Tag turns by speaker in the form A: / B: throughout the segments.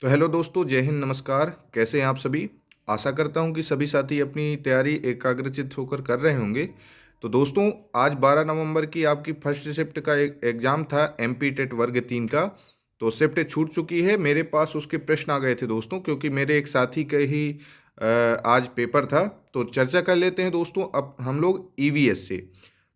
A: तो हेलो दोस्तों, जय हिंद, नमस्कार। कैसे हैं आप सभी? आशा करता हूं कि सभी साथी अपनी तैयारी एकाग्रचित्त होकर कर रहे होंगे। तो दोस्तों, आज 12 नवंबर की आपकी फर्स्ट शिफ्ट का एक एग्ज़ाम था, एमपी टेट वर्ग 3 का। तो शिफ्ट छूट चुकी है। मेरे पास उसके प्रश्न आ गए थे दोस्तों, क्योंकि मेरे एक साथी का ही आज पेपर था। तो चर्चा कर लेते हैं दोस्तों अब हम लोग ईवीएस से।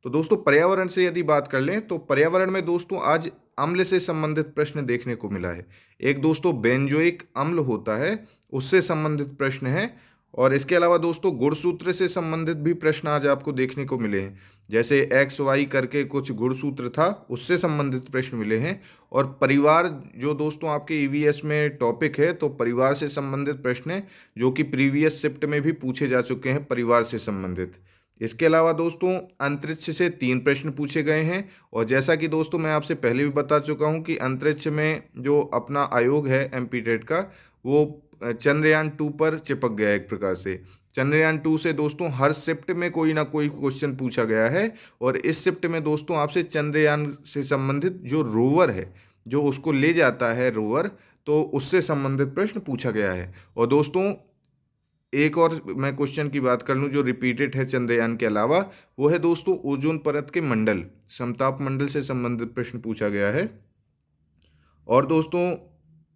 A: तो दोस्तों, पर्यावरण से यदि बात कर लें तो पर्यावरण में दोस्तों आज अम्ल से संबंधित प्रश्न देखने को मिला है। एक दोस्तों बेंजोइक अम्ल होता है, उससे संबंधित प्रश्न है। और इसके अलावा दोस्तों गुणसूत्र से संबंधित भी प्रश्न आज आपको देखने को मिले हैं। जैसे एक्स वाई करके कुछ गुणसूत्र था, उससे संबंधित प्रश्न मिले हैं। और परिवार जो दोस्तों आपके ईवीएस में टॉपिक है, तो परिवार से संबंधित प्रश्न है, जो कि प्रीवियस शिफ्ट में भी पूछे जा चुके हैं परिवार से संबंधित। इसके अलावा दोस्तों अंतरिक्ष से 3 प्रश्न पूछे गए हैं। और जैसा कि दोस्तों मैं आपसे पहले भी बता चुका हूं कि अंतरिक्ष में जो अपना आयोग है एमपी टेट का, वो चंद्रयान 2 पर चिपक गया है एक प्रकार से। चंद्रयान 2 से दोस्तों हर शिफ्ट में कोई ना कोई क्वेश्चन पूछा गया है। और इस शिफ्ट में दोस्तों आपसे चंद्रयान से संबंधित जो रोवर है, जो उसको ले जाता है रोवर, तो उससे संबंधित प्रश्न पूछा गया है। और दोस्तों एक और मैं क्वेश्चन की बात कर लूँ जो रिपीटेड है चंद्रयान के अलावा, वो है दोस्तों ओजोन परत के मंडल, समताप मंडल से संबंधित प्रश्न पूछा गया है। और दोस्तों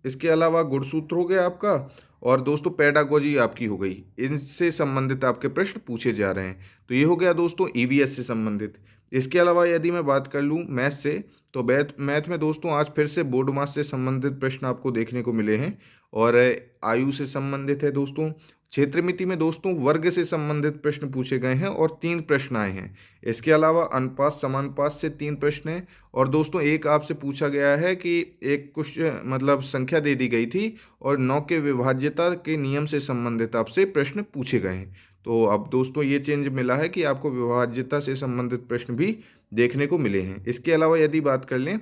A: इसके अलावा गुणसूत्र हो गया आपका, और दोस्तों पेडागोजी आपकी हो गई। इनसे संबंधित आपके प्रश्न पूछे जा रहे हैं। तो ये हो गया दोस्तों ईवीएस से संबंधित। इसके अलावा यदि मैं बात कर लूँ मैथ से, तो मैथ में दोस्तों आज फिर से बोर्ड मास से संबंधित प्रश्न आपको देखने को मिले हैं। और आयु से संबंधित है दोस्तों। क्षेत्र मिति में दोस्तों वर्ग से संबंधित प्रश्न पूछे गए हैं और 3 प्रश्न आए हैं। इसके अलावा अनुपात समानुपात से 3 प्रश्न हैं। और दोस्तों एक आपसे पूछा गया है कि एक कुछ मतलब संख्या दे दी गई थी और 9 के विभाज्यता के नियम से संबंधित आपसे प्रश्न पूछे गए हैं। तो अब दोस्तों ये चेंज मिला है कि आपको विभाज्यता से संबंधित प्रश्न भी देखने को मिले हैं। इसके अलावा यदि बात कर लें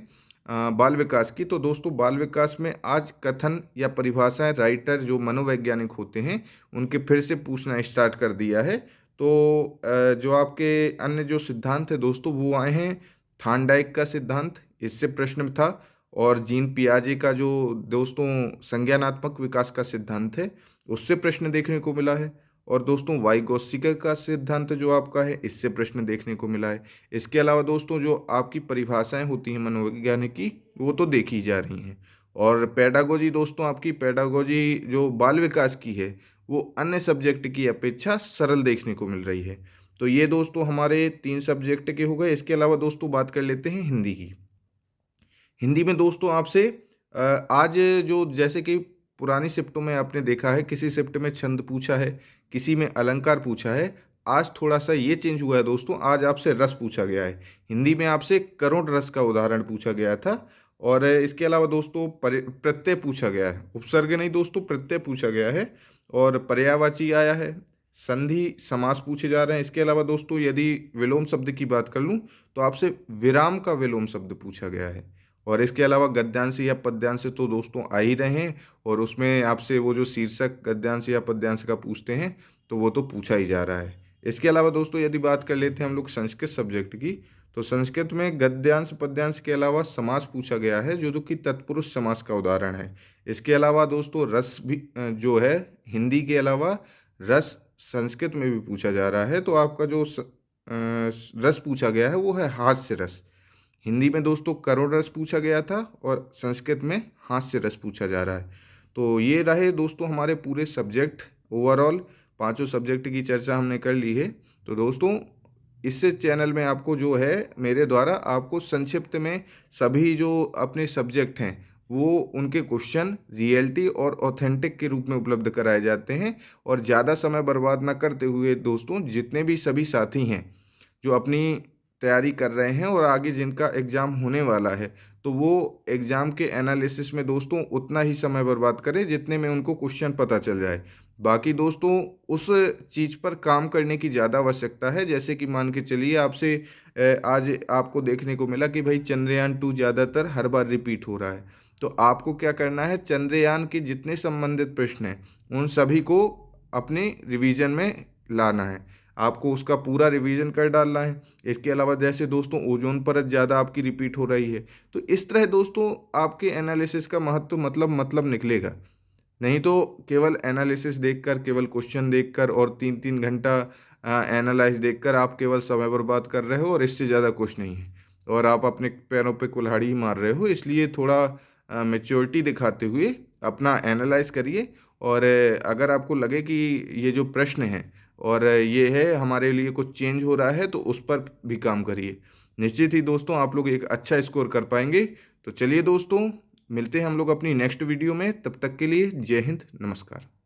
A: बाल विकास की, तो दोस्तों बाल विकास में आज कथन या परिभाषाएं राइटर जो मनोवैज्ञानिक होते हैं उनके फिर से पूछना स्टार्ट कर दिया है। तो जो आपके अन्य जो सिद्धांत है दोस्तों वो आए हैं। थार्नडाइक का सिद्धांत, इससे प्रश्न था। और जीन पियाजे का जो दोस्तों संज्ञानात्मक विकास का सिद्धांत है, उससे प्रश्न देखने को मिला है। और दोस्तों वाइगोत्स्की का सिद्धांत जो आपका है, इससे प्रश्न देखने को मिला है। इसके अलावा दोस्तों जो आपकी परिभाषाएं होती हैं मनोवैज्ञानिक की, वो तो देखी जा रही हैं। और पेडागोजी दोस्तों आपकी पेडागोजी जो बाल विकास की है, वो अन्य सब्जेक्ट की अपेक्षा सरल देखने को मिल रही है। तो ये दोस्तों हमारे 3 सब्जेक्ट के हो गए। इसके अलावा दोस्तों बात कर लेते हैं हिंदी की। हिंदी में दोस्तों आपसे आज जो जैसे कि पुरानी शिफ्टों में आपने देखा है, किसी शिफ्ट में छंद पूछा है, किसी में अलंकार पूछा है। आज थोड़ा सा ये चेंज हुआ है दोस्तों, आज आपसे रस पूछा गया है। हिंदी में आपसे करुण रस का उदाहरण पूछा गया था। और इसके अलावा दोस्तों प्रत्यय पूछा गया है, उपसर्ग नहीं दोस्तों, प्रत्यय पूछा गया है। और पर्यायवाची आया है। संधि समास पूछे जा रहे हैं। इसके अलावा दोस्तों यदि विलोम शब्द की बात कर लूँ, तो आपसे विराम का विलोम शब्द पूछा गया है। और इसके अलावा गद्यांश या पद्यांश तो दोस्तों आ ही रहे हैं। और उसमें आपसे वो जो शीर्षक गद्यांश या पद्यांश का पूछते हैं, तो वो तो पूछा ही जा रहा है। इसके अलावा दोस्तों यदि बात कर लेते हैं हम लोग संस्कृत सब्जेक्ट की, तो संस्कृत में गद्यांश पद्यांश के अलावा समास पूछा गया है, जो कि तत्पुरुष समास का उदाहरण है। इसके अलावा दोस्तों रस भी जो है हिंदी के अलावा रस संस्कृत में भी पूछा जा रहा है। तो आपका जो रस पूछा गया है वो है हास्य रस। हिंदी में दोस्तों करुण रस पूछा गया था और संस्कृत में हास्य रस पूछा जा रहा है। तो ये रहे दोस्तों हमारे पूरे सब्जेक्ट। ओवरऑल 5 सब्जेक्ट की चर्चा हमने कर ली है। तो दोस्तों इससे चैनल में आपको जो है मेरे द्वारा आपको संक्षिप्त में सभी जो अपने सब्जेक्ट हैं वो उनके क्वेश्चन रियलिटी और ऑथेंटिक के रूप में उपलब्ध कराए जाते हैं। और ज़्यादा समय बर्बाद ना करते हुए दोस्तों जितने भी सभी साथी हैं जो अपनी तैयारी कर रहे हैं और आगे जिनका एग्ज़ाम होने वाला है, तो वो एग्ज़ाम के एनालिसिस में दोस्तों उतना ही समय बर्बाद करें जितने में उनको क्वेश्चन पता चल जाए। बाकी दोस्तों उस चीज़ पर काम करने की ज़्यादा आवश्यकता है। जैसे कि मान के चलिए आपसे आज आपको देखने को मिला कि भाई चंद्रयान 2 ज़्यादातर हर बार रिपीट हो रहा है। तो आपको क्या करना है, चंद्रयान के जितने संबंधित प्रश्न हैं उन सभी को अपने रिवीजन में लाना है। आपको उसका पूरा रिवीजन कर डालना है। इसके अलावा जैसे दोस्तों ओजोन परत ज़्यादा आपकी रिपीट हो रही है, तो इस तरह दोस्तों आपके एनालिसिस का महत्व मतलब निकलेगा। नहीं तो केवल एनालिसिस देखकर, केवल क्वेश्चन देखकर और 3-3 घंटा एनालाइज देखकर आप केवल समय बर्बाद कर रहे हो और इससे ज़्यादा कुछ नहीं है, और आप अपने पैरों पे कुल्हाड़ी ही मार रहे हो। इसलिए थोड़ा मेच्योरिटी दिखाते हुए अपना एनालाइज करिए। और अगर आपको लगे कि ये जो प्रश्न है और ये है हमारे लिए कुछ चेंज हो रहा है, तो उस पर भी काम करिए। निश्चित ही दोस्तों आप लोग एक अच्छा स्कोर कर पाएंगे। तो चलिए दोस्तों, मिलते हैं हम लोग अपनी नेक्स्ट वीडियो में। तब तक के लिए जय हिंद, नमस्कार।